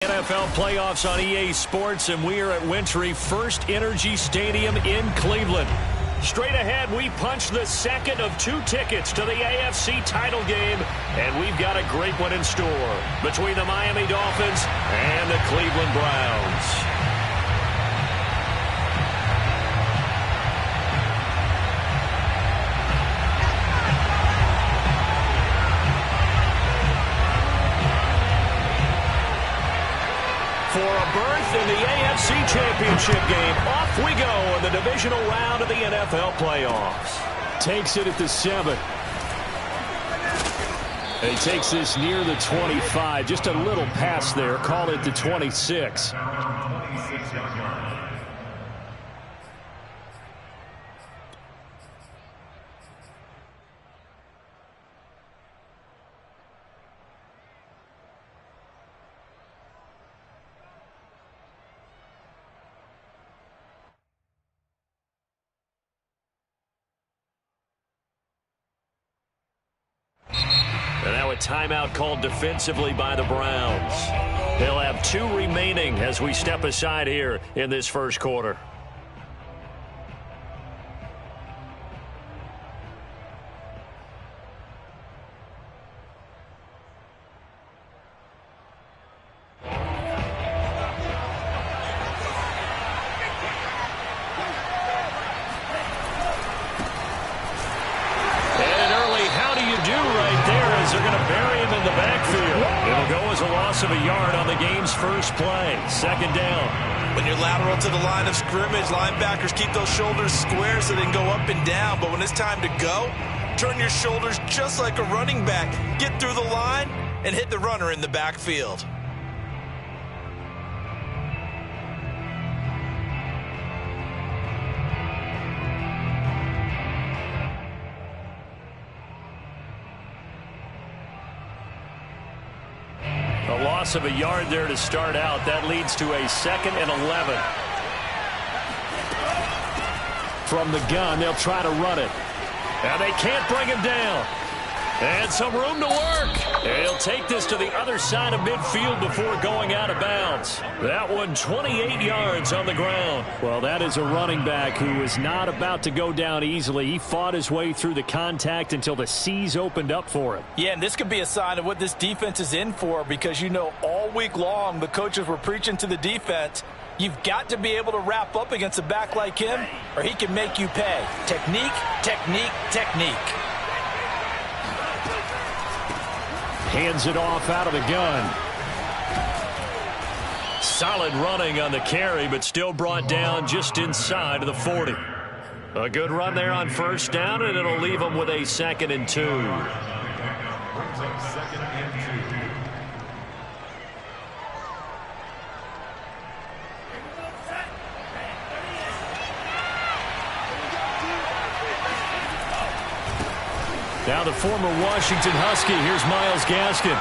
NFL playoffs on EA Sports, and we are at Wintry First Energy Stadium in Cleveland. Straight ahead, we punch the second of 2 tickets to the AFC title game, and we've got a great one in store between the Miami Dolphins and the Cleveland Browns. For a berth in the AFC Championship game, off we go in the divisional round of the NFL playoffs. Takes it at the 7. And he takes this near the 25. Just a little pass there. Call it the 26. And now a timeout called defensively by the Browns. They'll have 2 remaining as we step aside here in this first quarter. They're going to bury him in the backfield. It'll go as a loss of a yard on the game's first play. Second down. When you're lateral to the line of scrimmage, linebackers keep those shoulders square so they can go up and down. But when it's time to go, turn your shoulders just like a running back. Get through the line and hit the runner in the backfield. A loss of a yard there to start out. That leads to a 2nd and 11. From the gun, they'll try to run it. And they can't bring him down. And some room to work. And he'll take this to the other side of midfield before going out of bounds. That one 28 yards on the ground. Well, that is a running back who is not about to go down easily. He fought his way through the contact until the seas opened up for him. Yeah, and this could be a sign of what this defense is in for, because you know all week long the coaches were preaching to the defense, you've got to be able to wrap up against a back like him or he can make you pay. Technique, technique, technique. Hands it off out of the gun. Solid running on the carry, but still brought down just inside of the 40. A good run there on first down, and it'll leave them with a 2nd and 2. Now the former Washington Husky, here's Myles Gaskin.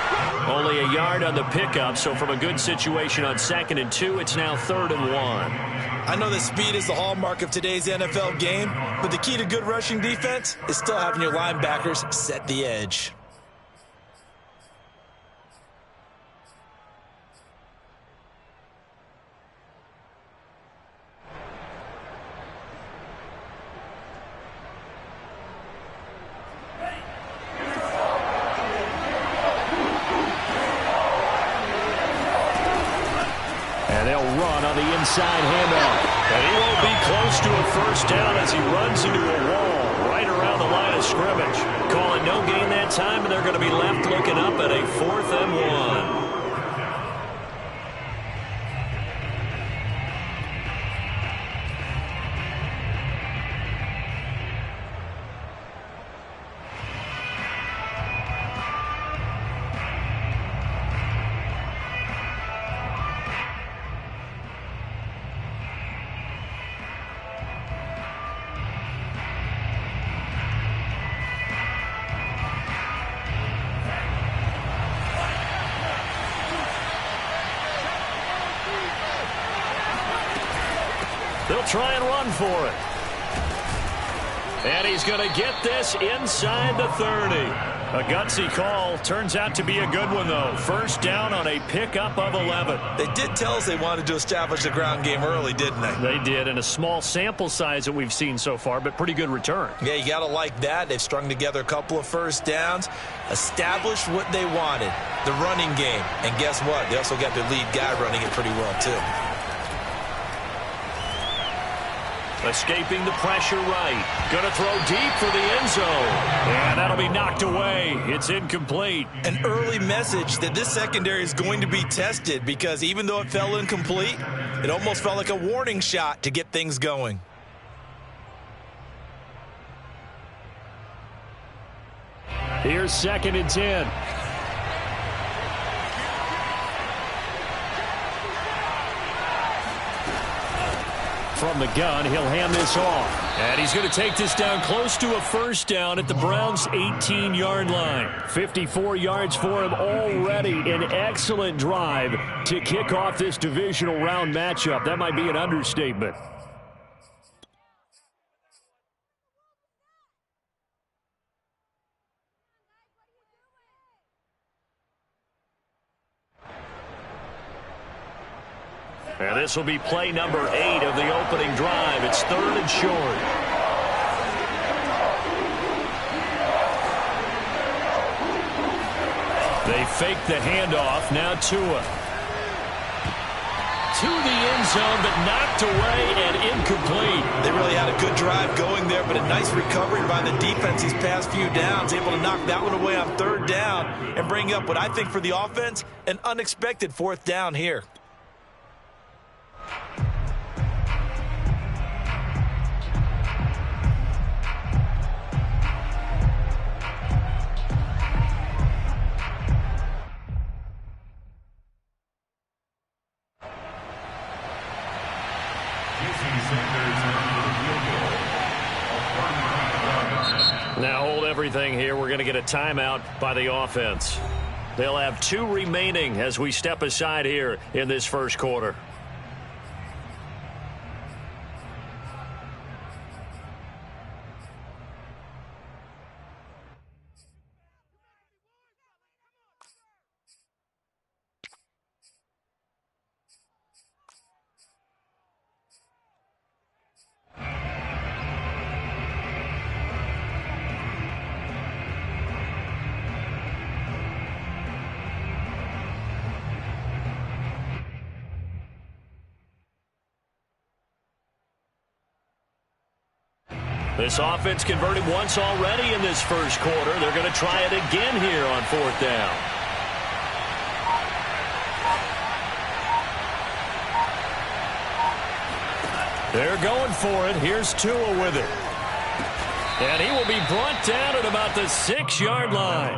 Only a yard on the pickup, so from a good situation on 2nd and 2, it's now 3rd and 1. I know that speed is the hallmark of today's NFL game, but the key to good rushing defense is still having your linebackers set the edge. Inside handoff. And he won't be close to a first down as he runs into a wall right around the line of scrimmage. Calling no gain that time, and they're going to be left looking up at a 4th and 1. They'll try and run for it. And he's going to get this inside the 30. A gutsy call. Turns out to be a good one, though. First down on a pickup of 11. They did tell us they wanted to establish the ground game early, didn't they? They did, and a small sample size that we've seen so far, but pretty good return. Yeah, you got to like that. They've strung together a couple of first downs, established what they wanted, the running game. And guess what? They also got their lead guy running it pretty well, too. Escaping the pressure right. Going to throw deep for the end zone. And that'll be knocked away. It's incomplete. An early message that this secondary is going to be tested because even though it fell incomplete, it almost felt like a warning shot to get things going. Here's 2nd and 10. From the gun, he'll hand this off. And he's going to take this down close to a first down at the Browns' 18-yard line. 54 yards for him already. An excellent drive to kick off this divisional round matchup. That might be an understatement. And this will be play number 8 of the opening drive. It's 3rd and short. They fake the handoff. Now Tua. To the end zone, but knocked away and incomplete. They really had a good drive going there, but a nice recovery by the defense these past few downs, able to knock that one away on 3rd down and bring up what I think for the offense, an unexpected 4th down here. Now hold everything here. We're going to get a timeout by the offense. They'll have 2 remaining as we step aside here in this first quarter. This offense converted once already in this first quarter. They're going to try it again here on 4th down. They're going for it. Here's Tua with it. And he will be brought down at about the 6-yard line.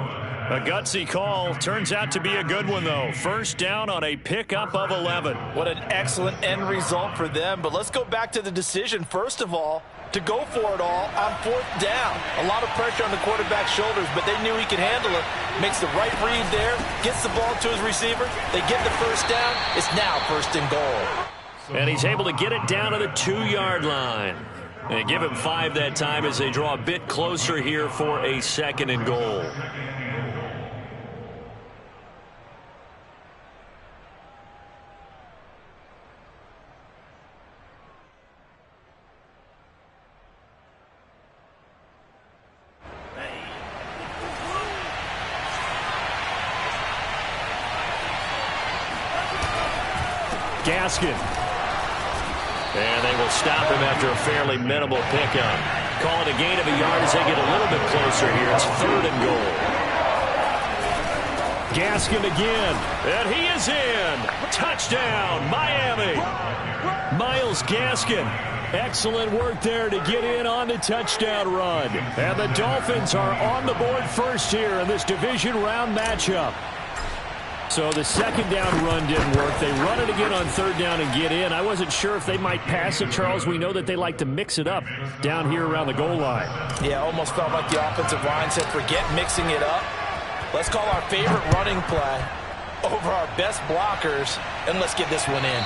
A gutsy call. Turns out to be a good one, though. First down on a pickup of 11. What an excellent end result for them. But let's go back to the decision, first of all, to go for it all on 4th down. A lot of pressure on the quarterback's shoulders, but they knew he could handle it. Makes the right read there, gets the ball to his receiver. They get the first down. It's now 1st and goal. And he's able to get it down to the 2-yard line. And give him 5 that time as they draw a bit closer here for a 2nd and goal. Gaskin. And they will stop him after a fairly minimal pickup. Call it a gain of a yard as they get a little bit closer here. It's 3rd and goal. Gaskin again. And he is in. Touchdown, Miami. Myles Gaskin. Excellent work there to get in on the touchdown run. And the Dolphins are on the board first here in this division round matchup. So the 2nd down run didn't work. They run it again on 3rd down and get in. I wasn't sure if they might pass it, Charles. We know that they like to mix it up down here around the goal line. Yeah, almost felt like the offensive line said, forget mixing it up. Let's call our favorite running play over our best blockers, and let's get this one in.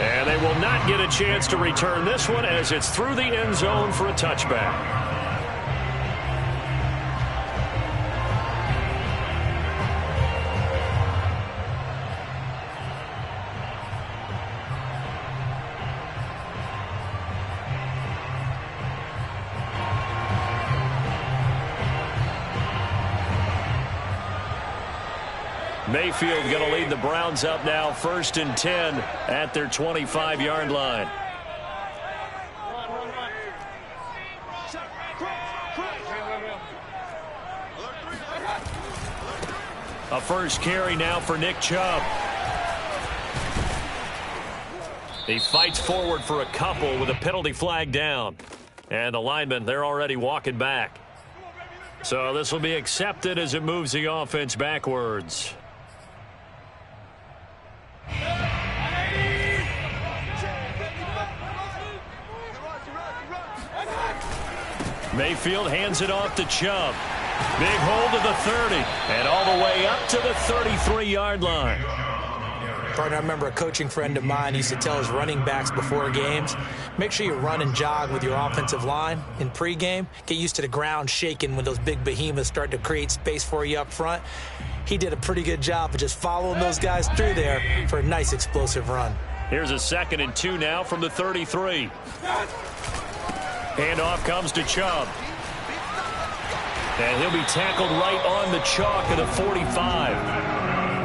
And they will not get a chance to return this one as it's through the end zone for a touchback. Mayfield going to lead the Browns up now 1st and 10 at their 25-yard line. A first carry now for Nick Chubb. He fights forward for a couple with a penalty flag down. And the linemen, they're already walking back. So this will be accepted as it moves the offense backwards. Mayfield hands it off to Chubb. Big hold to the 30 and all the way up to the 33-yard line. Partner, I remember a coaching friend of mine used to tell his running backs before games, make sure you run and jog with your offensive line in pregame. Get used to the ground shaking when those big behemoths start to create space for you up front. He did a pretty good job of just following those guys through there for a nice explosive run. Here's a 2nd and 2 now from the 33. Handoff comes to Chubb. And he'll be tackled right on the chalk at the 45.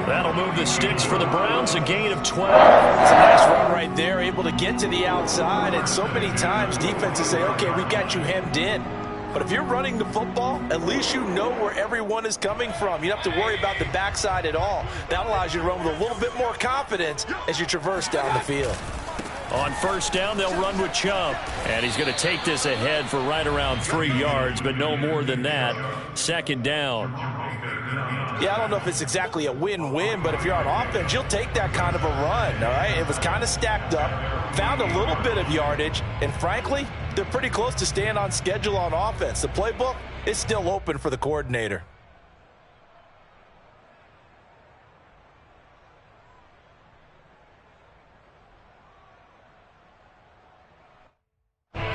That'll move the sticks for the Browns, a gain of 12. It's a nice run right there, able to get to the outside. And so many times defenses say, okay, we got you hemmed in. But if you're running the football, at least you know where everyone is coming from. You don't have to worry about the backside at all. That allows you to run with a little bit more confidence as you traverse down the field. On first down, they'll run with Chubb. And he's going to take this ahead for right around 3 yards, but no more than that. 2nd down. Yeah, I don't know if it's exactly a win-win, but if you're on offense, you'll take that kind of a run, all right? It was kind of stacked up, found a little bit of yardage, and frankly, they're pretty close to staying on schedule on offense. The playbook is still open for the coordinator.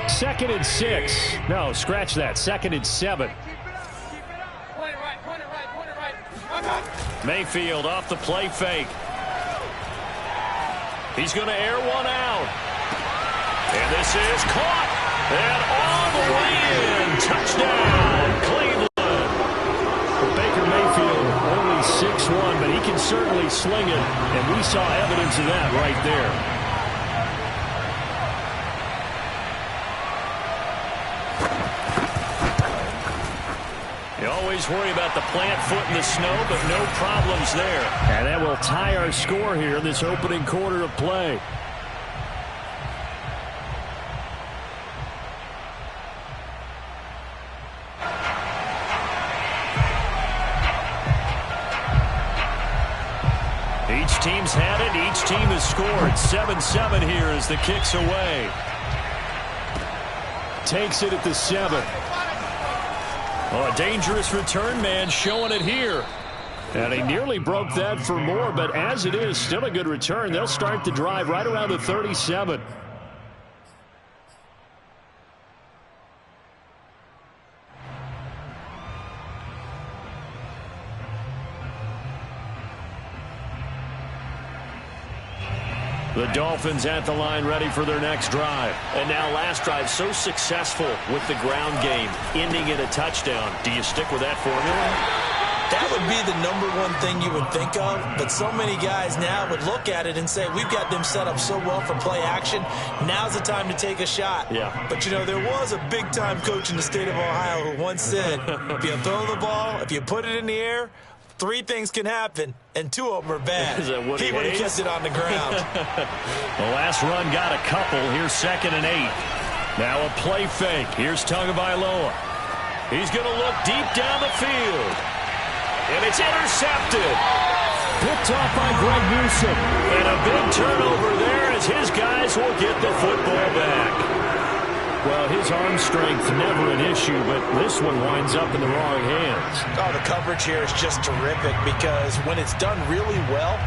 Second and 6. No, scratch that. 2nd and 7. Mayfield off the play fake. He's going to air one out. And this is caught. And all the way in. Touchdown, Cleveland. Baker Mayfield only 6'1", but he can certainly sling it. And we saw evidence of that right there. You always worry about the plant foot in the snow, but no problems there. And that will tie our score here in this opening quarter of play. Each team's had it. Each team has scored. 7-7 here as the kick's away. Takes it at the 7. Oh, a dangerous return man showing it here. And he nearly broke that for more, but as it is, still a good return. They'll start the drive right around the 37. The Dolphins at the line ready for their next drive. And now last drive so successful with the ground game, ending in a touchdown. Do you stick with that formula? That would be the #1 thing you would think of, but so many guys now would look at it and say, we've got them set up so well for play action, now's the time to take a shot. Yeah. But, you know, there was a big-time coach in the state of Ohio who once said, if you throw the ball, if you put it in the air, 3 things can happen, and 2 of them are bad. He would have kept it on the ground. The last run got a couple. Here's 2nd and 8. Now a play fake. Here's Tagovailoa. He's going to look deep down the field. And it's intercepted. Picked off by Greg Newsome. And a big turnover there as his guys will get the football back. Well, his arm strength never an issue, but this one winds up in the wrong hands. Oh, the coverage here is just terrific because when it's done really well,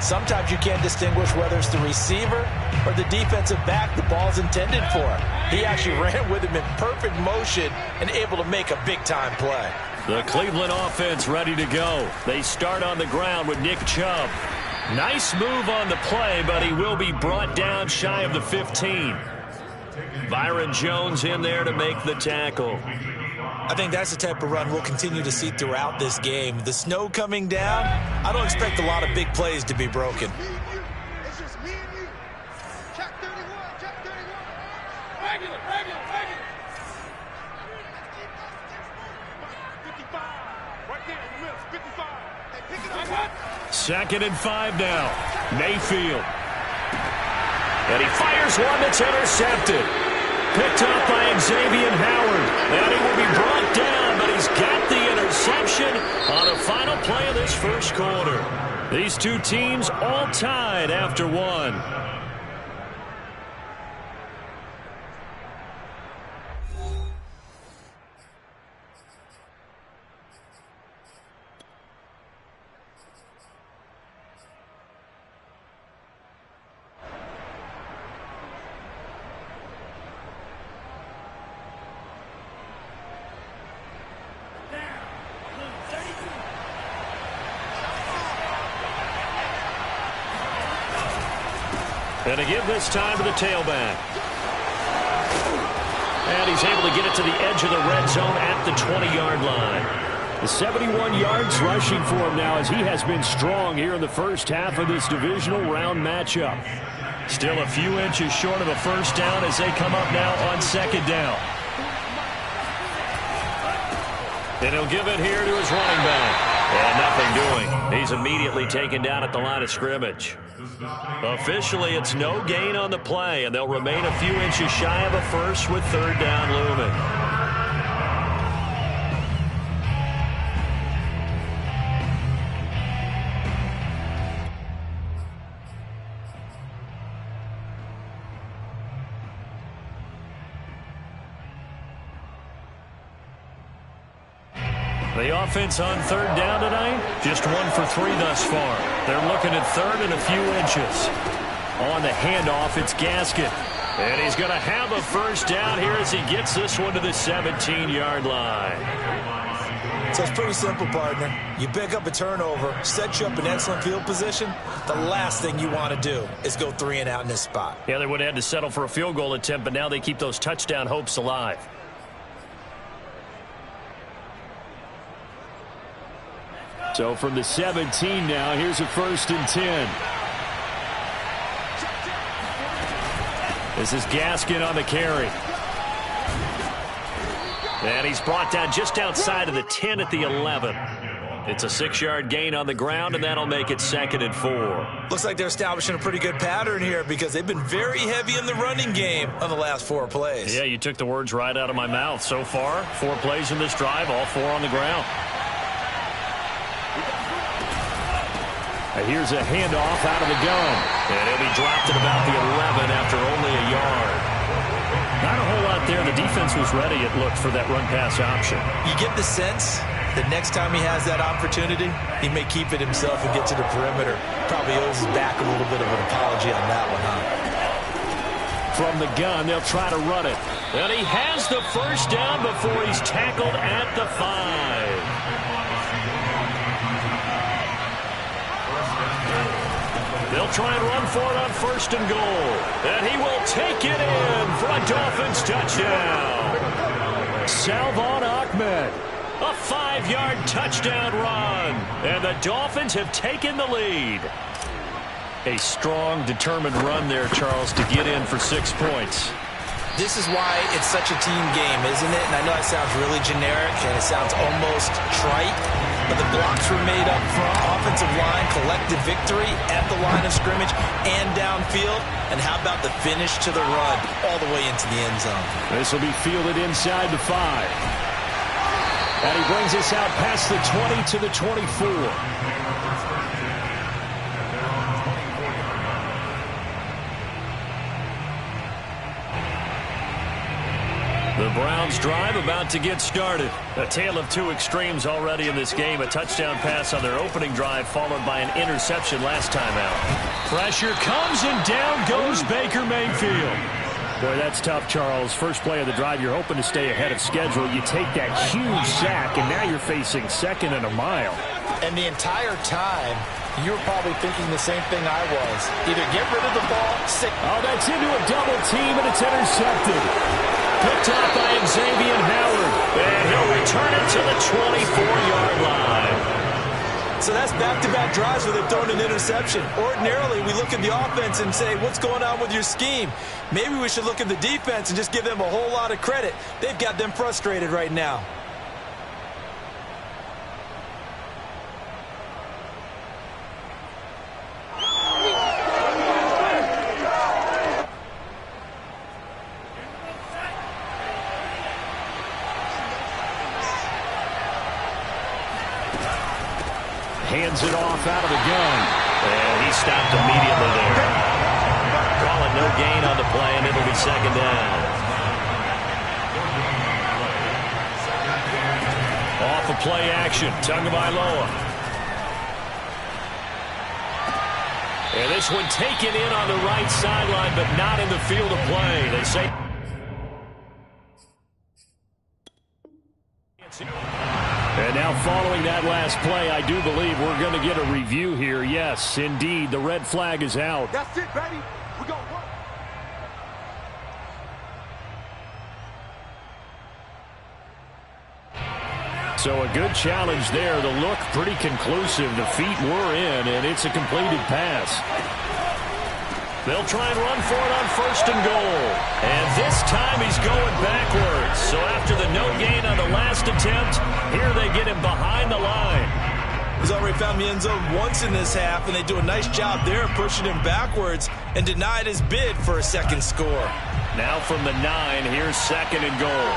sometimes you can't distinguish whether it's the receiver or the defensive back the ball's intended for. He actually ran with him in perfect motion and able to make a big-time play. The Cleveland offense ready to go. They start on the ground with Nick Chubb. Nice move on the play, but he will be brought down shy of the 15. Byron Jones in there to make the tackle. I think that's the type of run we'll continue to see throughout this game. The snow coming down, I don't expect a lot of big plays to be broken. It's just me and you. Check 31, check 31. Regular. 55. Right there in the middle, 55. Hey, pick it up. 2nd and 5 now. Mayfield. And he fires one that's intercepted. Picked up by Xavier Howard. And he will be brought down, but he's got the interception on the final play of this first quarter. These two teams all tied after one. And to give this time to the tailback. And he's able to get it to the edge of the red zone at the 20-yard line. The 71 yards rushing for him now as he has been strong here in the first half of this divisional round matchup. Still a few inches short of a first down as they come up now on 2nd down. And he'll give it here to his running back. And nothing doing. He's immediately taken down at the line of scrimmage. Officially, it's no gain on the play, and they'll remain a few inches shy of a first with 3rd down looming. The offense on 3rd down tonight, just 1 for 3 thus far. They're looking at 3rd and a few inches. On the handoff, it's Gaskin. And he's going to have a first down here as he gets this one to the 17-yard line. So it's pretty simple, partner. You pick up a turnover, set you up in excellent field position. The last thing you want to do is go 3 and out in this spot. Yeah, they would have had to settle for a field goal attempt, but now they keep those touchdown hopes alive. So from the 17 now, here's a 1st and 10. This is Gaskin on the carry. And he's brought down just outside of the 10 at the 11. It's a 6-yard gain on the ground, and that'll make it 2nd and 4. Looks like they're establishing a pretty good pattern here because they've been very heavy in the running game on the last 4 plays. Yeah, you took the words right out of my mouth. So far, 4 plays in this drive, all 4 on the ground. Here's a handoff out of the gun. And he'll be dropped at about the 11 after only a yard. Not a whole lot there. The defense was ready, it looked, for that run-pass option. You get the sense that next time he has that opportunity, he may keep it himself and get to the perimeter. Probably owes his back a little bit of an apology on that one, huh? From the gun, they'll try to run it. And he has the first down before he's tackled at the 5. They'll try and run for it on 1st and goal. And he will take it in for a Dolphins touchdown. Salvon Ahmed. A 5-yard touchdown run. And the Dolphins have taken the lead. A strong, determined run there, Charles, to get in for 6 points. This is why it's such a team game, isn't it? And I know it sounds really generic and it sounds almost trite, but the blocks were made up front, offensive line, collective victory at the line of scrimmage and downfield. And how about the finish to the run all the way into the end zone? This will be fielded inside the 5. And he brings us out past the 20 to the 24. The Browns drive about to get started. A tale of 2 extremes already in this game. A touchdown pass on their opening drive followed by an interception last time out. Pressure comes and down goes Baker Mayfield. Boy, that's tough, Charles. First play of the drive, you're hoping to stay ahead of schedule. You take that huge sack, and now you're facing 2nd and a mile. And the entire time, you were probably thinking the same thing I was. Either get rid of the ball, Oh, that's into a double team, and it's intercepted. Picked off by Xavier Howard. And he'll return it to the 24-yard line. So that's back-to-back drives where they've thrown an interception. Ordinarily, we look at the offense and say, what's going on with your scheme? Maybe we should look at the defense and just give them a whole lot of credit. They've got them frustrated right now. Hands it off out of the gun. And he stopped immediately there. Call it no gain on the play, and it'll be second down. Off of play action, Tagovailoa. And this one taken in on the right sideline, but not in the field of play. They say... And now following that last play, I do believe we're going to get a review here. Yes, indeed, the red flag is out. That's it, baby. We got one. So a good challenge there. The look pretty conclusive. The feet were in, and it's a completed pass. They'll try and run for it on first and goal. And this time he's going backwards. So after the no gain on the last attempt, here they get him behind the line. He's already found the end zone once in this half, and they do a nice job there of pushing him backwards and denied his bid for a second score. Now from the 9, here's second and goal.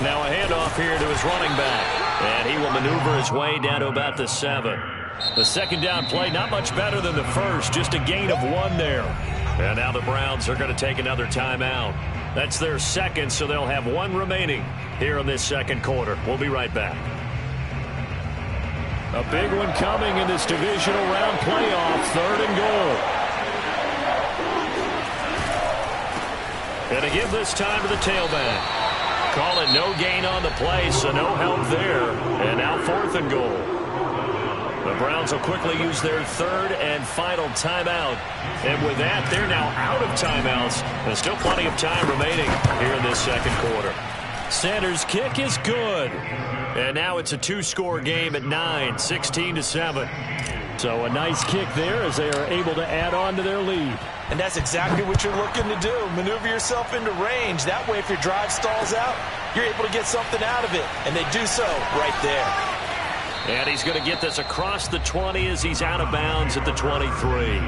Now a handoff here to his running back. And he will maneuver his way down to about the 7. The second down play, not much better than the first, just a gain of 1 there. And now the Browns are going to take another timeout. That's their second, so they'll have 1 remaining here in this second quarter. We'll be right back. A big one coming in this divisional round playoff, third and goal. Going to give this time to the tailback. Call it no gain on the play, so no help there. And now fourth and goal. The Browns will quickly use their third and final timeout. And with that, they're now out of timeouts. There's still plenty of time remaining here in this second quarter. Sanders' kick is good. And now it's a 2-score game at 9, 16-7. So a nice kick there as they are able to add on to their lead. And that's exactly what you're looking to do. Maneuver yourself into range. That way, if your drive stalls out, you're able to get something out of it. And they do so right there. And he's going to get this across the 20 as he's out of bounds at the 23.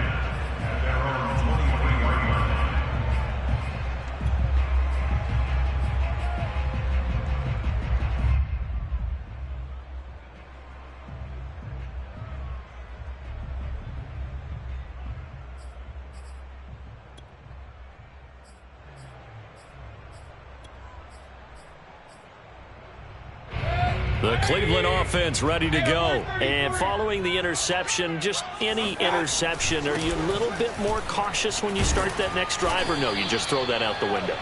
The Cleveland offense ready to go. And following the interception, just any interception, are you a little bit more cautious when you start that next drive, or no, you just throw that out the window?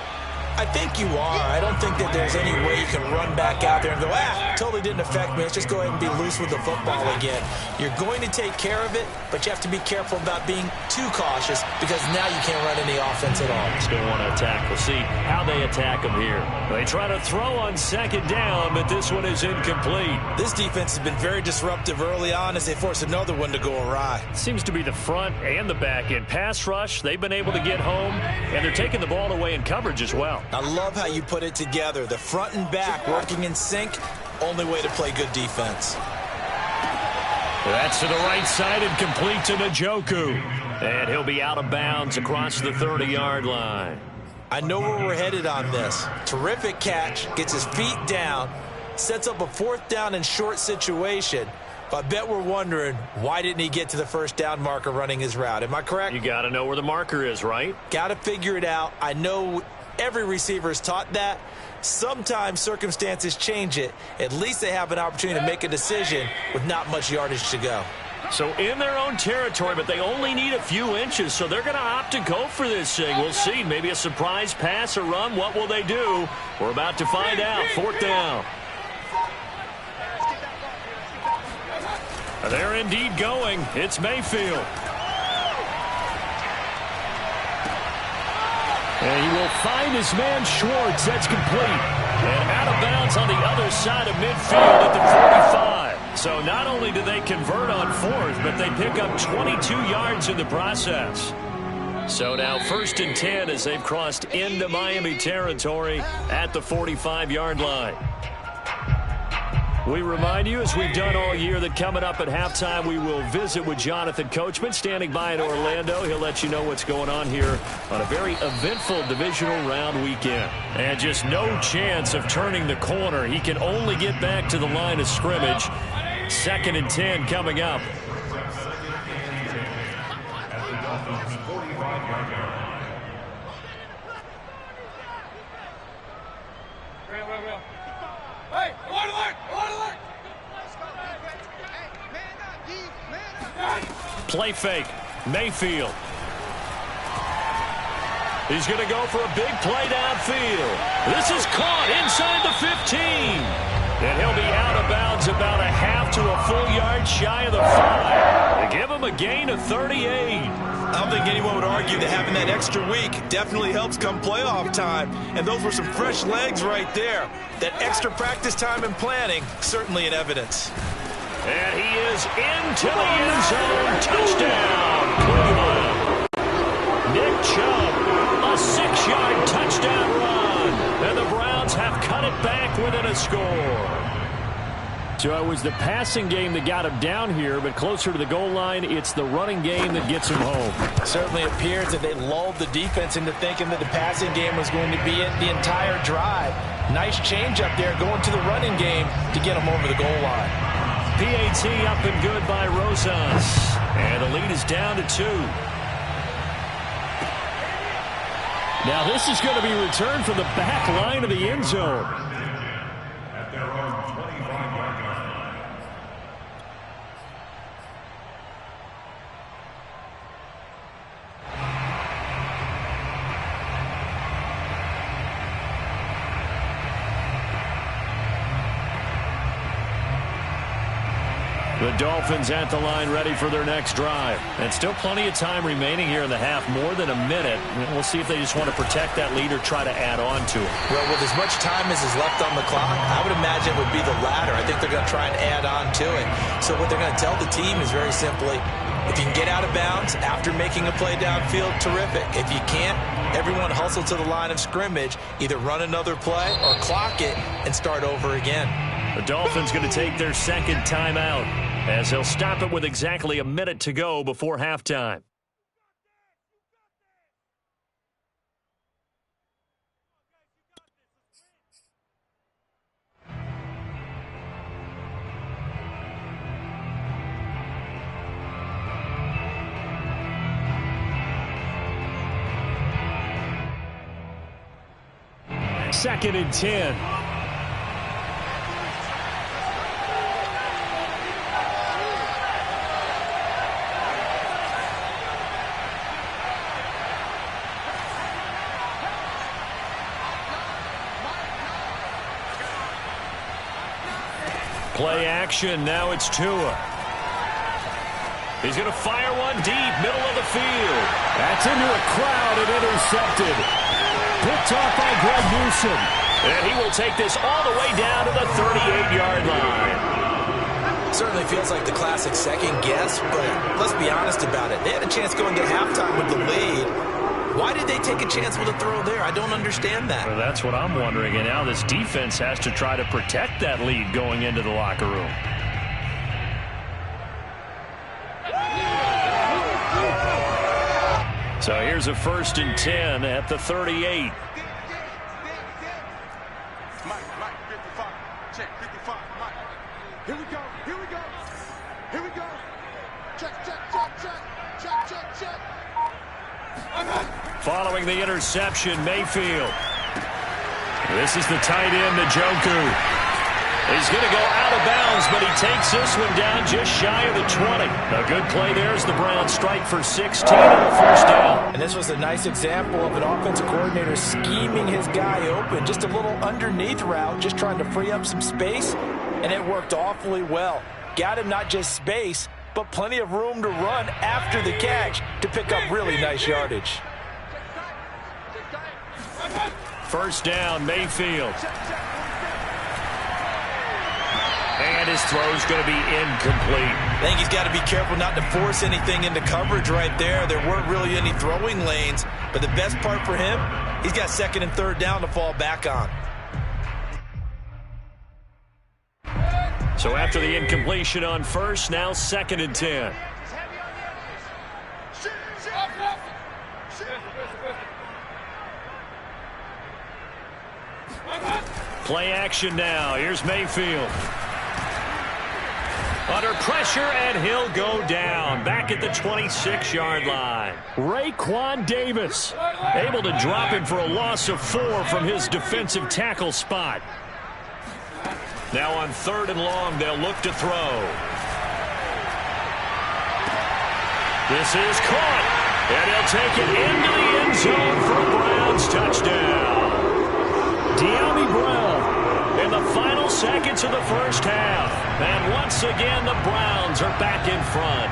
I think you are. I don't think that there's any way you can run back out there and go, totally didn't affect me. Let's just go ahead and be loose with the football again. You're going to take care of it, but you have to be careful about being too cautious because now you can't run any offense at all. Still want to attack. We'll see how they attack him here. They try to throw on second down, but this one is incomplete. This defense has been very disruptive early on as they force another one to go awry. Seems to be the front and the back end. Pass rush, they've been able to get home, and they're taking the ball away in coverage as well. I love how you put it together. The front and back working in sync, only way to play good defense. That's to the right side and complete to Njoku. And he'll be out of bounds across the 30-yard line. I know where we're headed on this. Terrific catch, gets his feet down, sets up a fourth down and short situation. But I bet we're wondering, why didn't he get to the first down marker running his route? Am I correct? You got to know where the marker is, right? Got to figure it out. I know every receiver is taught that. Sometimes circumstances change it. At least they have an opportunity to make a decision with not much yardage to go. So in their own territory, but they only need a few inches, so they're going to opt to go for this thing. We'll see. Maybe a surprise pass or run. What will they do? We're about to find out. Fourth down. They're indeed going. It's Mayfield. And he will find his man Schwartz. That's complete. And out of bounds on the other side of midfield at the 45. So not only do they convert on fourth, but they pick up 22 yards in the process. So now 1st and 10 as they've crossed into Miami territory at the 45-yard line. We remind you, as we've done all year, that coming up at halftime, we will visit with Jonathan Coachman, standing by in Orlando. He'll let you know what's going on here on a very eventful divisional round weekend. And just no chance of turning the corner. He can only get back to the line of scrimmage. 2nd and 10 coming up. Play fake. Mayfield. He's going to go for a big play downfield. This is caught inside the 15. And he'll be out of bounds about a half to a full yard shy of the 5. They give him a gain of 38. I don't think anyone would argue that having that extra week definitely helps come playoff time. And those were some fresh legs right there. That extra practice time and planning, certainly in evidence. And he is into the end zone. Touchdown, Cleveland. Nick Chubb, a 6-yard touchdown run. And the Browns have cut it back within a score. So it was the passing game that got him down here, but closer to the goal line, it's the running game that gets him home. Certainly appears that they lulled the defense into thinking that the passing game was going to be it the entire drive. Nice change up there going to the running game to get him over the goal line. PAT up and good by Rosas. And the lead is down to 2. Now this is going to be returned from the back line of the end zone. At their own 25-yard line. The Dolphins at the line ready for their next drive. And still plenty of time remaining here in the half, more than a minute. We'll see if they just want to protect that lead or try to add on to it. Well, with as much time as is left on the clock, I would imagine it would be the latter. I think they're going to try and add on to it. So what they're going to tell the team is very simply, if you can get out of bounds after making a play downfield, terrific. If you can't, everyone hustle to the line of scrimmage, either run another play or clock it and start over again. The Dolphins going to take their second timeout as they'll stop it with exactly a minute to go before halftime. Second and 10. Play action. Now it's Tua. He's going to fire one deep, middle of the field. That's into a crowd and intercepted. Picked off by Greg Newsom. And he will take this all the way down to the 38-yard line. Certainly feels like the classic second guess, but let's be honest about it. They had a chance going to halftime with the lead. Why did they take a chance with a throw there? I don't understand that. Well, that's what I'm wondering. And now this defense has to try to protect that lead going into the locker room. So here's a 1st and 10 at the 38. Mike, 55. Check, 55. Mike. Here we go. Here we go. Here we go. Check. Following the interception, Mayfield. This is the tight end, Njoku. He's going to go out of bounds, but he takes this one down just shy of the 20. A good play there as the Browns strike for 16 on the first down. And this was a nice example of an offensive coordinator scheming his guy open. Just a little underneath route, just trying to free up some space, and it worked awfully well. Got him not just space, but plenty of room to run after the catch to pick up really nice yardage. First down, Mayfield. And his throw's going to be incomplete. I think he's got to be careful not to force anything into coverage right there. There weren't really any throwing lanes, but the best part for him, he's got second and third down to fall back on. So after the incompletion on first, now second and 10. Play action now. Here's Mayfield. Under pressure, and he'll go down. Back at the 26-yard line. Raekwon Davis able to drop him for a loss of 4 from his defensive tackle spot. Now on third and long, they'll look to throw. This is caught. And he'll take it into the end zone for a Browns touchdown. De'Ami Brown in the final seconds of the first half. And once again, the Browns are back in front.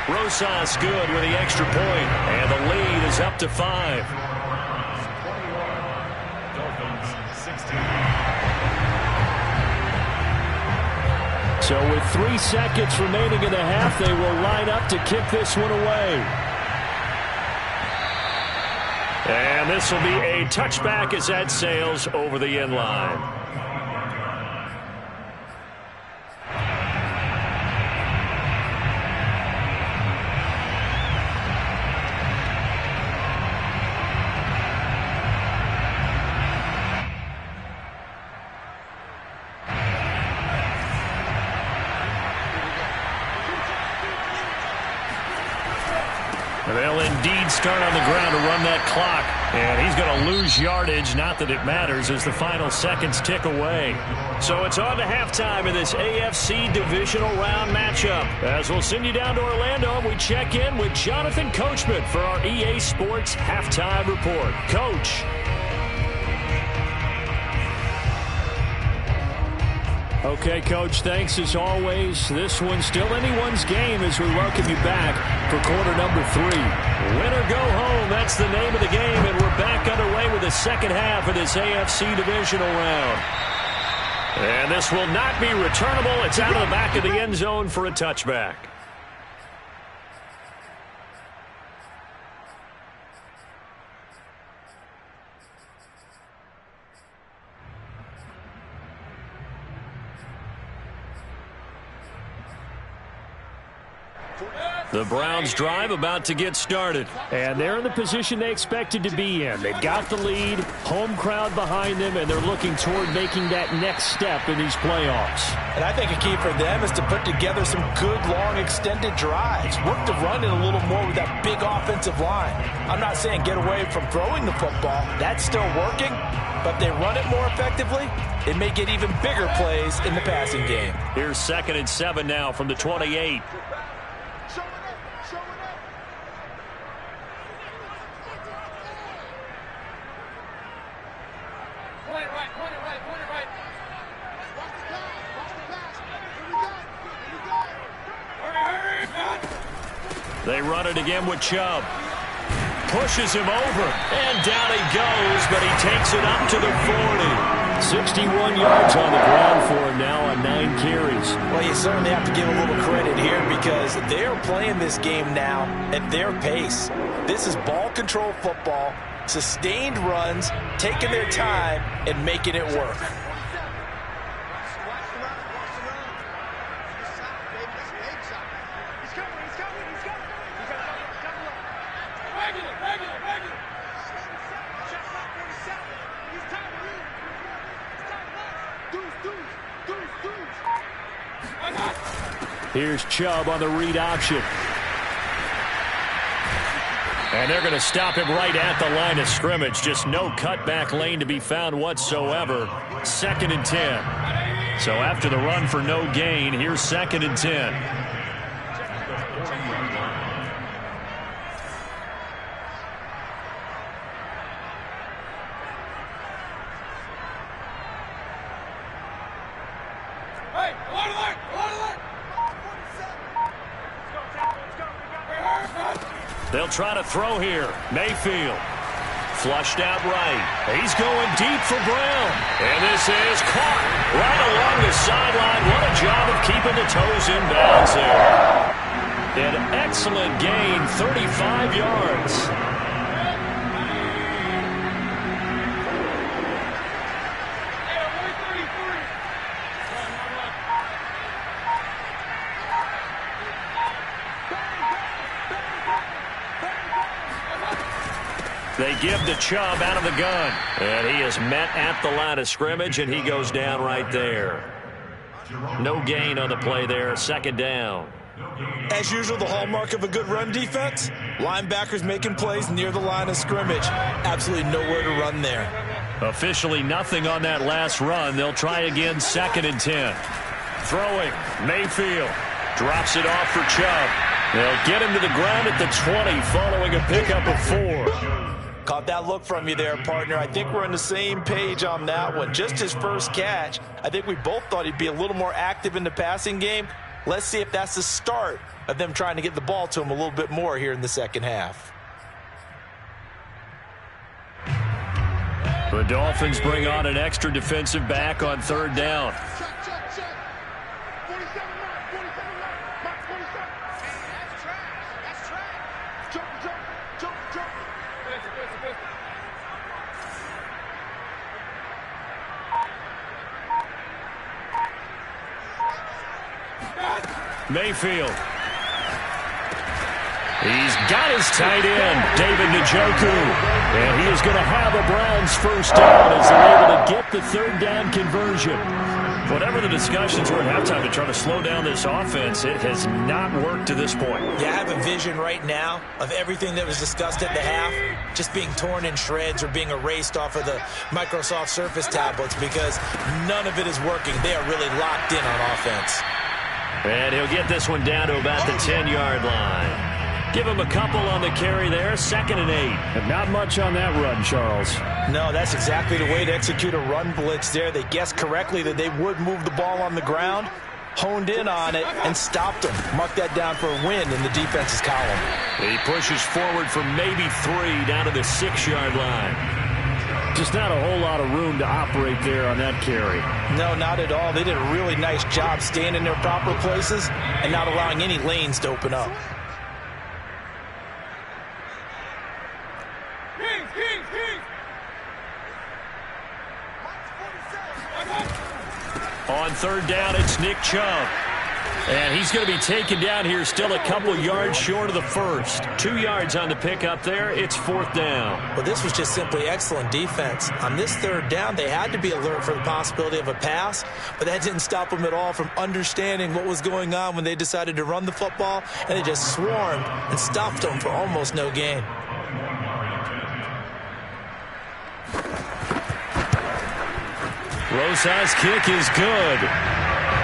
Rosas good with the extra point. And the lead is up to 5. So with 3 seconds remaining in the half, they will line up to kick this one away. And this will be a touchback as that sails over the end line. They'll indeed start on the ground to run that clock. And he's going to lose yardage, not that it matters, as the final seconds tick away. So it's on to halftime in this AFC divisional round matchup. As we'll send you down to Orlando, we check in with Jonathan Coachman for our EA Sports Halftime Report. Coach. Okay, Coach, thanks as always. This one's still anyone's game as we welcome you back for quarter number 3. Win or go home, that's the name of the game, and we're back underway with the second half of this AFC divisional round. And this will not be returnable. It's out of the back of the end zone for a touchback. The Browns drive about to get started. And they're in the position they expected to be in. They've got the lead, home crowd behind them, and they're looking toward making that next step in these playoffs. And I think a key for them is to put together some good, long, extended drives. Work the run in a little more with that big offensive line. I'm not saying get away from throwing the football. That's still working. But if they run it more effectively, it may get even bigger plays in the passing game. Here's 2nd and 7 now from the 28. They run it again with Chubb. Pushes him over, and down he goes, but he takes it up to the 40. 61 yards on the ground for him now on 9 carries. Well, you certainly have to give a little credit here because they're playing this game now at their pace. This is ball control football, sustained runs, taking their time, and making it work. Here's Chubb on the read option. And they're going to stop him right at the line of scrimmage. Just no cutback lane to be found whatsoever. 2nd and 10. So after the run for no gain, here's 2nd and 10. They'll try to throw here. Mayfield. Flushed out right. He's going deep for Brown. And this is caught right along the sideline. What a job of keeping the toes in bounds there. An excellent gain, 35 yards. They give the Chubb out of the gun. And he is met at the line of scrimmage, and he goes down right there. No gain on the play there. Second down. As usual, the hallmark of a good run defense, linebackers making plays near the line of scrimmage. Absolutely nowhere to run there. Officially nothing on that last run. They'll try again, 2nd and 10. Throwing, Mayfield. Drops it off for Chubb. They'll get him to the ground at the 20 following a pickup of 4. Caught that look from you there, partner. I think we're on the same page on that one. Just his first catch. I think we both thought he'd be a little more active in the passing game. Let's see if that's the start of them trying to get the ball to him a little bit more here in the second half. The Dolphins bring on an extra defensive back on 3rd down. Check, check, check. 47 mark, 47 mark, 47. That's trash. That's trash. Jump, jump, jump, jump. Mayfield. He's got his tight end, David Njoku. And he is going to have a Browns first down as they're able to get the 3rd down conversion. Whatever the discussions were at halftime to try to slow down this offense, it has not worked to this point. Yeah, I have a vision right now of everything that was discussed at the half just being torn in shreds or being erased off of the Microsoft Surface tablets because none of it is working. They are really locked in on offense. And he'll get this one down to about the 10-yard line. Give him a couple on the carry there, 2nd and 8. And not much on that run, Charles. No, that's exactly the way to execute a run blitz there. They guessed correctly that they would move the ball on the ground, honed in on it, and stopped them. Mark that down for a win in the defense's column. He pushes forward for maybe 3 down to the 6-yard line. Just not a whole lot of room to operate there on that carry. No, not at all. They did a really nice job staying in their proper places and not allowing any lanes to open up. On 3rd down, it's Nick Chubb. And he's going to be taken down here still a couple yards short of the first. 2 yards on the pickup there. It's 4th down. Well, this was just simply excellent defense. On this 3rd down, they had to be alert for the possibility of a pass, but that didn't stop them at all from understanding what was going on when they decided to run the football, and they just swarmed and stopped them for almost no gain. Rosa's kick is good.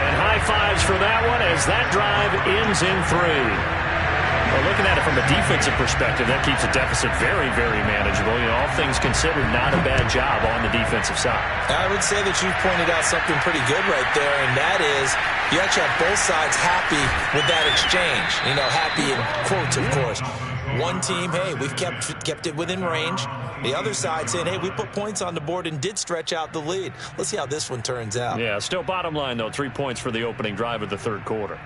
And high fives for that one as that drive ends in 3. Well, looking at it from a defensive perspective, that keeps the deficit very, very manageable. You know, all things considered, not a bad job on the defensive side. I would say that you pointed out something pretty good right there, and that is you actually have both sides happy with that exchange. You know, happy in quotes, of course. One team, hey, we've kept it within range. The other side saying, hey, we put points on the board and did stretch out the lead. Let's see how this one turns out. Yeah, still bottom line, though, 3 points for the opening drive of the 3rd quarter.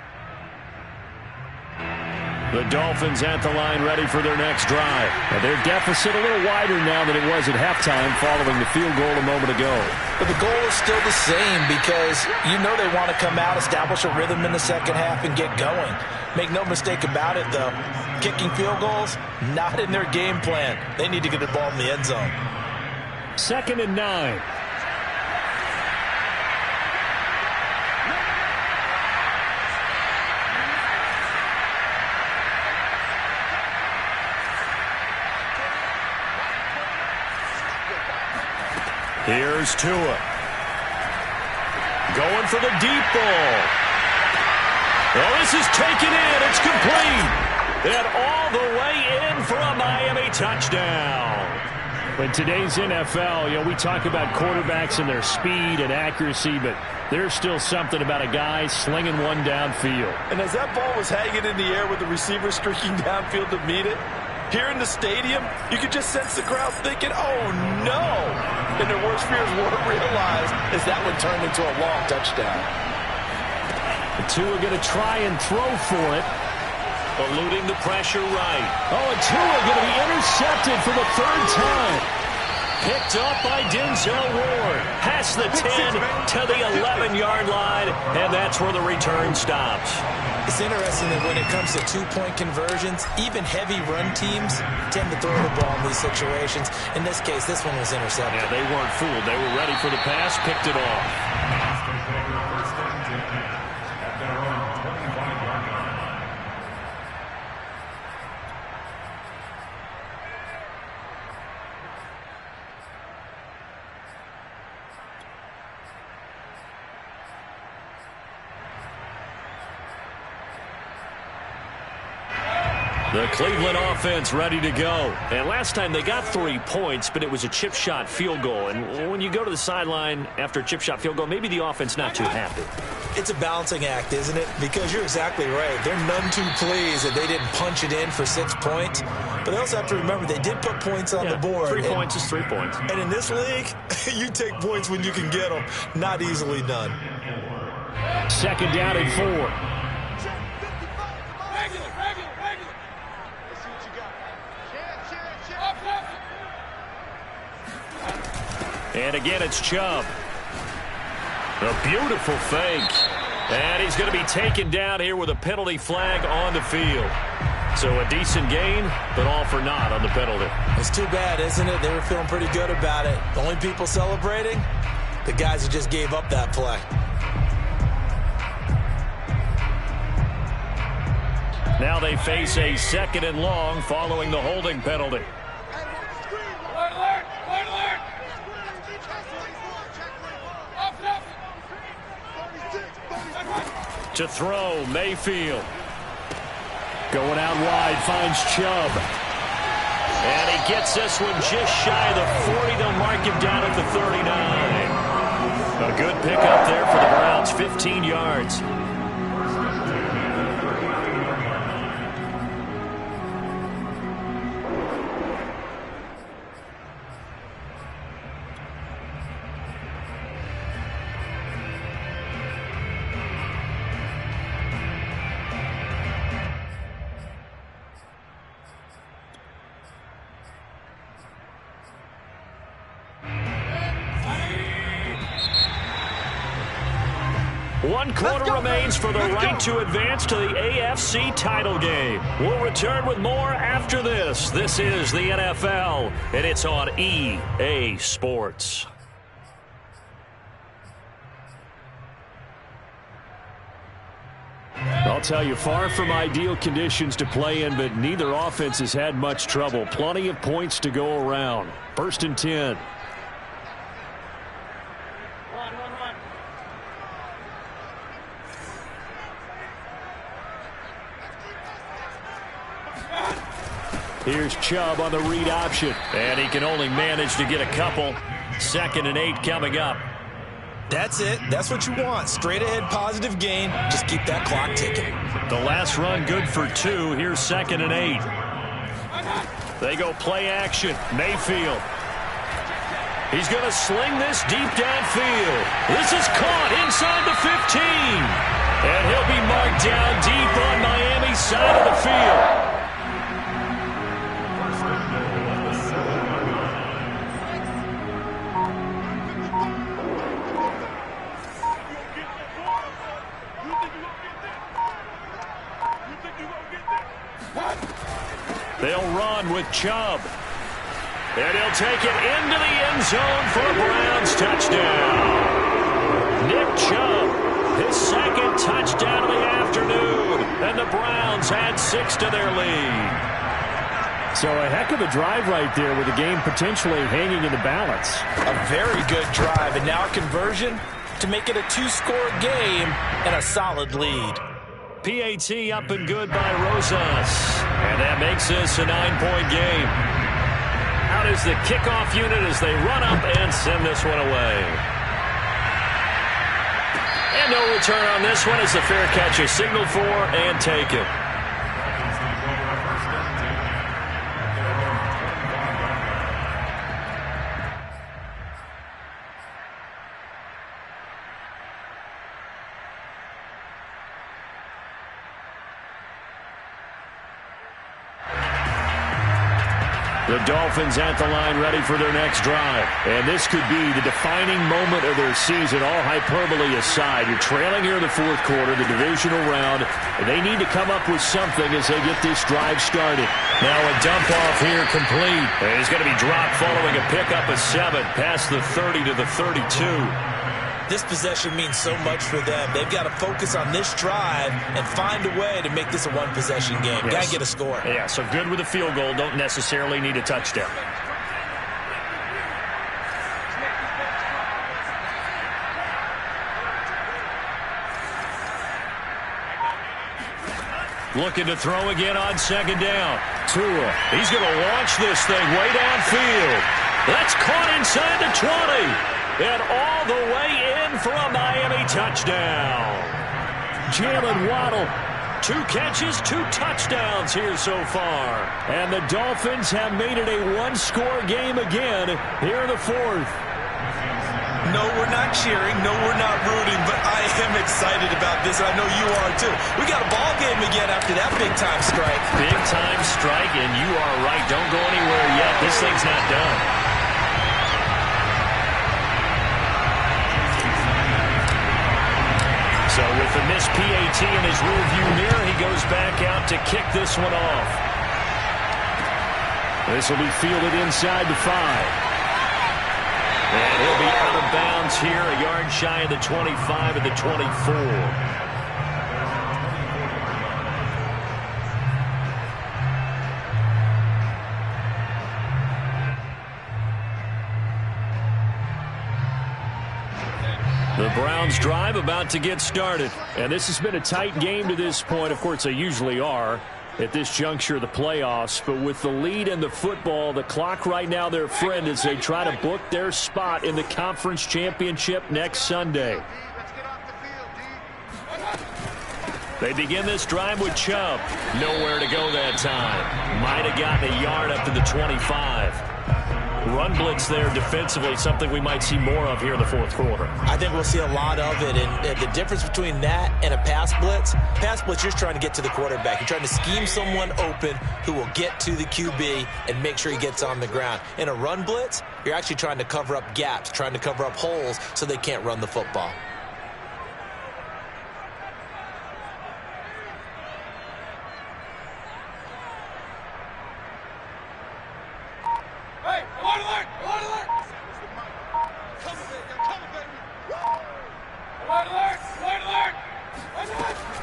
The Dolphins at the line ready for their next drive. Now, their deficit a little wider now than it was at halftime following the field goal a moment ago. But the goal is still the same because you know they want to come out, establish a rhythm in the second half, and get going. Make no mistake about it, though. Kicking field goals, not in their game plan. They need to get the ball in the end zone. 2nd and 9. Here's Tua. Going for the deep ball. Well, this is taken in. It's complete. And all the way in for a Miami touchdown. In today's NFL, you know, we talk about quarterbacks and their speed and accuracy, but there's still something about a guy slinging one downfield. And as that ball was hanging in the air with the receiver streaking downfield to meet it, Here in the stadium, you could just sense the crowd thinking, oh, no. And their worst fears weren't realized as that one turned into a long touchdown. The two are going to try and throw for it. Eluding the pressure right. Oh, and two are going to be intercepted for the third time. Picked up by Denzel Ward. Past the 10 to the 11-yard line, and that's where the return stops. It's interesting that when it comes to two-point conversions, even heavy run teams tend to throw the ball in these situations. In this case, this one was intercepted. Yeah, they weren't fooled. They were ready for the pass, picked it off. The Cleveland offense ready to go. And last time they got 3 points, but it was a chip shot field goal. And when you go to the sideline after a chip shot field goal, maybe the offense not too happy. It's a balancing act, isn't it? Because you're exactly right. They're none too pleased that they didn't punch it in for 6 points. But they also have to remember they did put points on the board. 3 points is 3 points. And in this league, you take points when you can get them. Not easily done. Second down and 4. And again, it's Chubb. A beautiful fake. And he's going to be taken down here with a penalty flag on the field. So a decent gain, but all for naught on the penalty. It's too bad, isn't it? They were feeling pretty good about it. The only people celebrating? The guys who just gave up that play. Now they face a second and long following the holding penalty. To throw, Mayfield. Going out wide, finds Chubb. And he gets this one just shy of the 40. They'll mark him down at the 39. A good pickup there for the Browns, 15 yards. One quarter remains for the right to advance to the AFC title game. We'll return with more after this. This is the NFL, and it's on EA Sports. I'll tell you, far from ideal conditions to play in, but neither offense has had much trouble. Plenty of points to go around. First and 10. Here's Chubb on the read option. And he can only manage to get a couple. Second and 8 coming up. That's it. That's what you want. Straight ahead positive gain. Just keep that clock ticking. The last run good for 2. Here's second and 8. They go play action. Mayfield. He's going to sling this deep downfield. This is caught inside the 15. And he'll be marked down deep on Miami's side of the field. They'll run with Chubb. And he'll take it into the end zone for a Browns touchdown. Nick Chubb, his second touchdown of the afternoon. And the Browns add 6 to their lead. So a heck of a drive right there with the game potentially hanging in the balance. A very good drive, and now a conversion to make it a 2-score game and a solid lead. PAT up and good by Rosas. And that makes this a 9-point game. Out is the kickoff unit as they run up and send this one away. And no return on this one as the fair catch is signaled for and taken. The Dolphins at the line ready for their next drive. And this could be the defining moment of their season, all hyperbole aside. You're trailing here in the fourth quarter, the divisional round. And they need to come up with something as they get this drive started. Now a dump off here complete. And he's going to be dropped following a pickup of 7 past the 30 to the 32. This possession means so much for them. They've got to focus on this drive and find a way to make this a one-possession game. Yes. Got to get a score. Yeah, so good with a field goal. Don't necessarily need a touchdown. Looking to throw again on second down. Tua. He's going to launch this thing way downfield. That's caught inside the 20. And all the way in for a Miami touchdown. Jalen Waddle, 2 catches, 2 touchdowns here so far. And the Dolphins have made it a one-score game again here in the fourth. No, we're not cheering. No, we're not rooting. But I am excited about this. I know you are, too. We got a ball game again after that big-time strike. Big-time strike, and you are right. Don't go anywhere yet. This thing's not done. So with the missed PAT in his rearview mirror, he goes back out to kick this one off. This will be fielded inside the 5. And he'll be out of bounds here, a yard shy of the 25 at the 24. The Browns drive about to get started. And this has been a tight game to this point. Of course, they usually are at this juncture of the playoffs. But with the lead in the football, the clock right now their friend as they try to book their spot in the conference championship next Sunday. They begin this drive with Chubb. Nowhere to go that time. Might have gotten a yard up to the 25. Run blitz there defensively, something we might see more of here in the fourth quarter. I think we'll see a lot of it, and the difference between that and a pass blitz, you're trying to get to the quarterback. You're trying to scheme someone open who will get to the QB and make sure he gets on the ground. In a run blitz, you're actually trying to cover up gaps, trying to cover up holes so they can't run the football.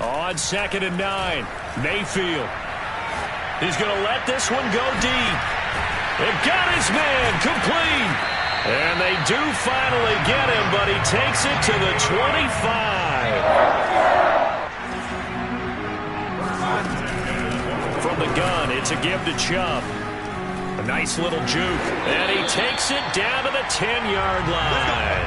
On 2nd and 9, Mayfield. He's going to let this one go deep. They've got his man complete. And they do finally get him, but he takes it to the 25. From the gun, it's a give to Chubb. A nice little juke. And he takes it down to the 10-yard line.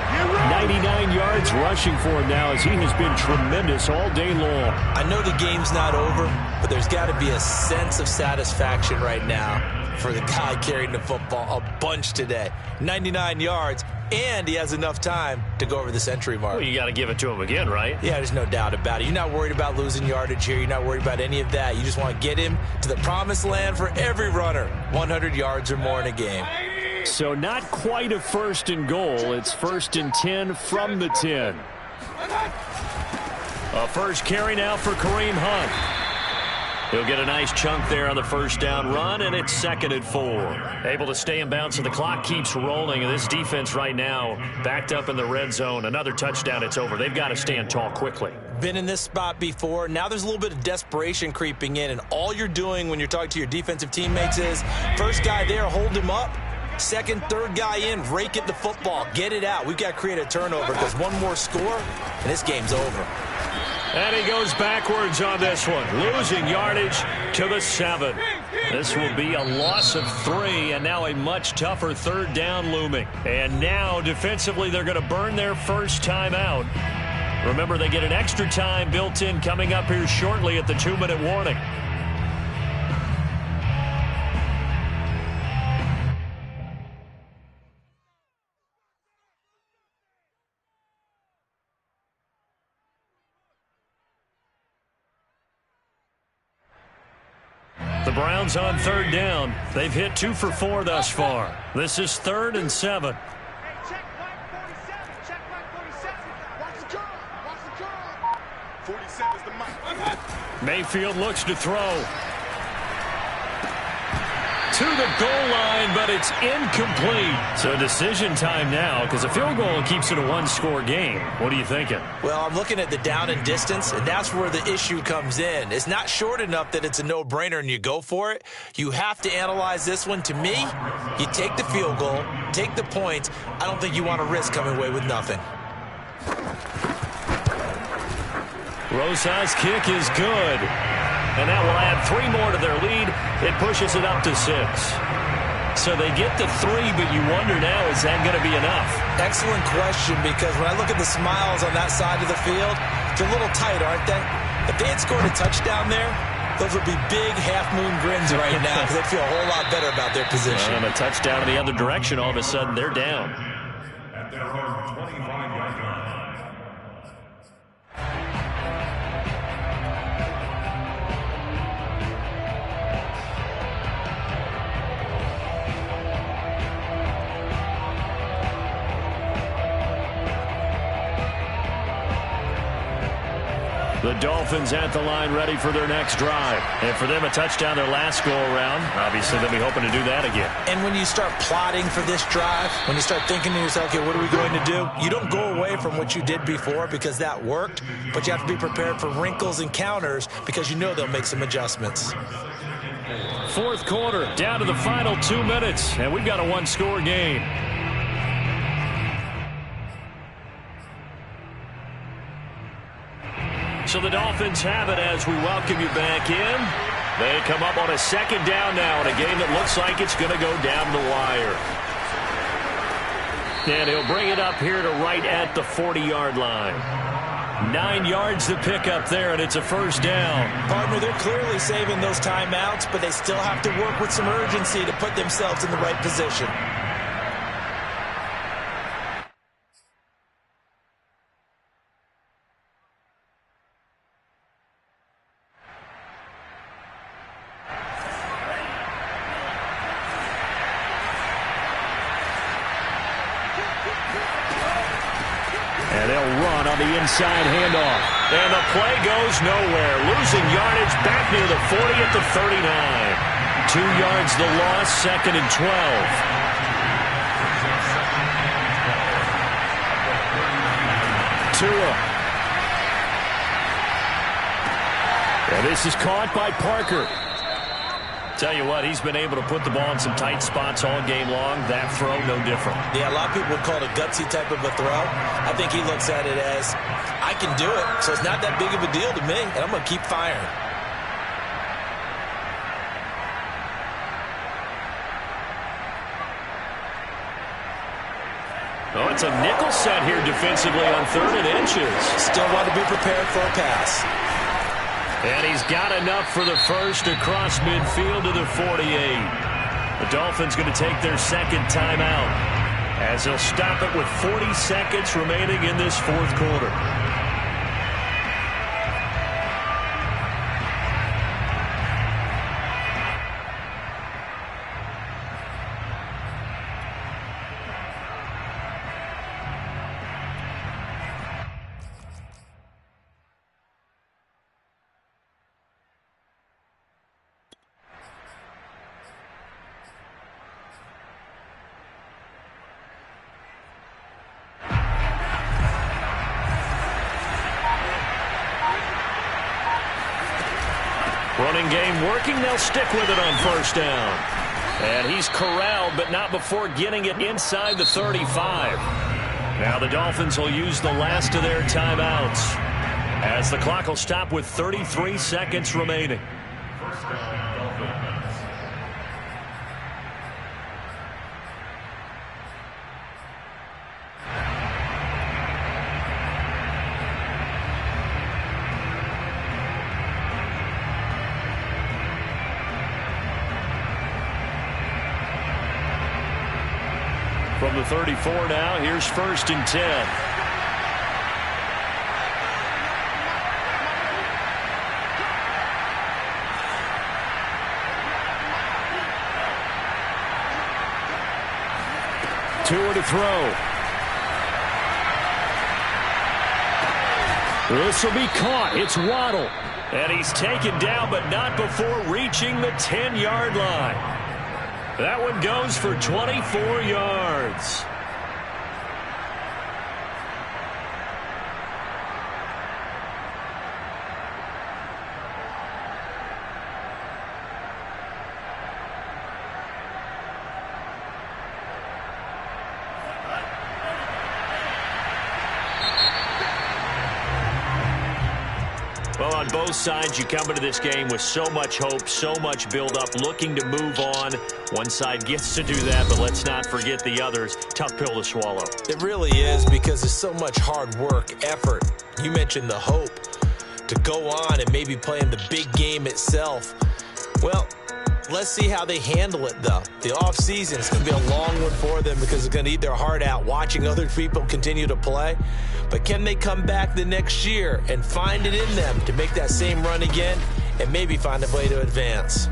99 yards rushing for him now as he has been tremendous all day long. I know the game's not over, but there's got to be a sense of satisfaction right now for the guy carrying the football a bunch today. 99 yards, and he has enough time to go over the century mark. Well, you got to give it to him again, right? Yeah, there's no doubt about it. You're not worried about losing yardage here. You're not worried about any of that. You just want to get him to the promised land for every runner. 100 yards or more in a game. So not quite a 1st and goal. It's 1st and 10 from the 10. A first carry now for Kareem Hunt. He'll get a nice chunk there on the first down run, and it's 2nd and 4. Able to stay in bounds, so the clock keeps rolling. And this defense right now backed up in the red zone. Another touchdown, it's over. They've got to stand tall quickly. Been in this spot before. Now there's a little bit of desperation creeping in, and all you're doing when you're talking to your defensive teammates is first guy there, hold him up. Second, third guy in, rake at the football. Get it out. We've got to create a turnover because one more score, and this game's over. And he goes backwards on this one, losing yardage to the 7. This will be a loss of 3, and now a much tougher 3rd down looming. And now, defensively, they're going to burn their first time out. Remember, they get an extra time built in coming up here shortly at the 2-minute warning. The Browns on third down. They've hit 2 for 4 thus far. This is 3rd and 7. Hey, check flag 47. Check flag 47. Watch the curl. Watch the curl. 47 is the mark. Mayfield looks to throw. To the goal line, but it's incomplete. So decision time now because a field goal keeps it a one-score game. What are you thinking? Well, I'm looking at the down and distance, and that's where the issue comes in. It's not short enough that it's a no-brainer and you go for it. You have to analyze this one. To me, you take the field goal, take the points. I don't think you want to risk coming away with nothing. Rosa's kick is good. And that will add 3 more to their lead. It pushes it up to 6. So they get to 3, but you wonder now, is that going to be enough? Excellent question, because when I look at the smiles on that side of the field, they're a little tight, aren't they? If they had scored a touchdown there, those would be big half-moon grins right now because they'd feel a whole lot better about their position. And a touchdown in the other direction, all of a sudden they're down. At their own 25-yard line. The Dolphins at the line ready for their next drive. And for them, a touchdown their last go-around. Obviously, they'll be hoping to do that again. And when you start plotting for this drive, when you start thinking to yourself, okay, what are we going to do? You don't go away from what you did before because that worked, but you have to be prepared for wrinkles and counters because you know they'll make some adjustments. 4th quarter, down to the final 2 minutes, and we've got a one-score game. So the Dolphins have it as we welcome you back in. They come up on a 2nd down now in a game that looks like it's going to go down the wire. And he'll bring it up here to right at the 40-yard line. 9 yards to pick up there, and it's a 1st down. Partner, they're clearly saving those timeouts, but they still have to work with some urgency to put themselves in the right position. And they'll run on the inside handoff. And the play goes nowhere. Losing yardage back near the 40 at the 39. 2 yards the loss, 2nd and 12. Tua. And this is caught by Parker. Tell you what, he's been able to put the ball in some tight spots all game long. That throw, no different. Yeah, a lot of people would call it a gutsy type of a throw. I think he looks at it as, I can do it, so it's not that big of a deal to me, and I'm going to keep firing. Oh, it's a nickel set here defensively on 3rd and inches. Still want to be prepared for a pass. And he's got enough for the 1st across midfield to the 48. The Dolphins going to take their 2nd timeout as they'll stop it with 40 seconds remaining in this 4th quarter. Running game working. They'll stick with it on 1st down. And he's corralled, but not before getting it inside the 35. Now the Dolphins will use the last of their timeouts as the clock will stop with 33 seconds remaining. From the 34 now, here's 1st and 10. Tua to throw. This will be caught. It's Waddle. And he's taken down, but not before reaching the 10-yard line. That one goes for 24 yards. Well, on both sides, you come into this game with so much hope, so much build-up, looking to move on. One side gets to do that, but let's not forget the others. Tough pill to swallow. It really is, because there's so much hard work, effort. You mentioned the hope to go on and maybe play in the big game itself. Well, let's see how they handle it, though. The offseason is going to be a long one for them because it's going to eat their heart out watching other people continue to play. But can they come back the next year and find it in them to make that same run again and maybe find a way to advance?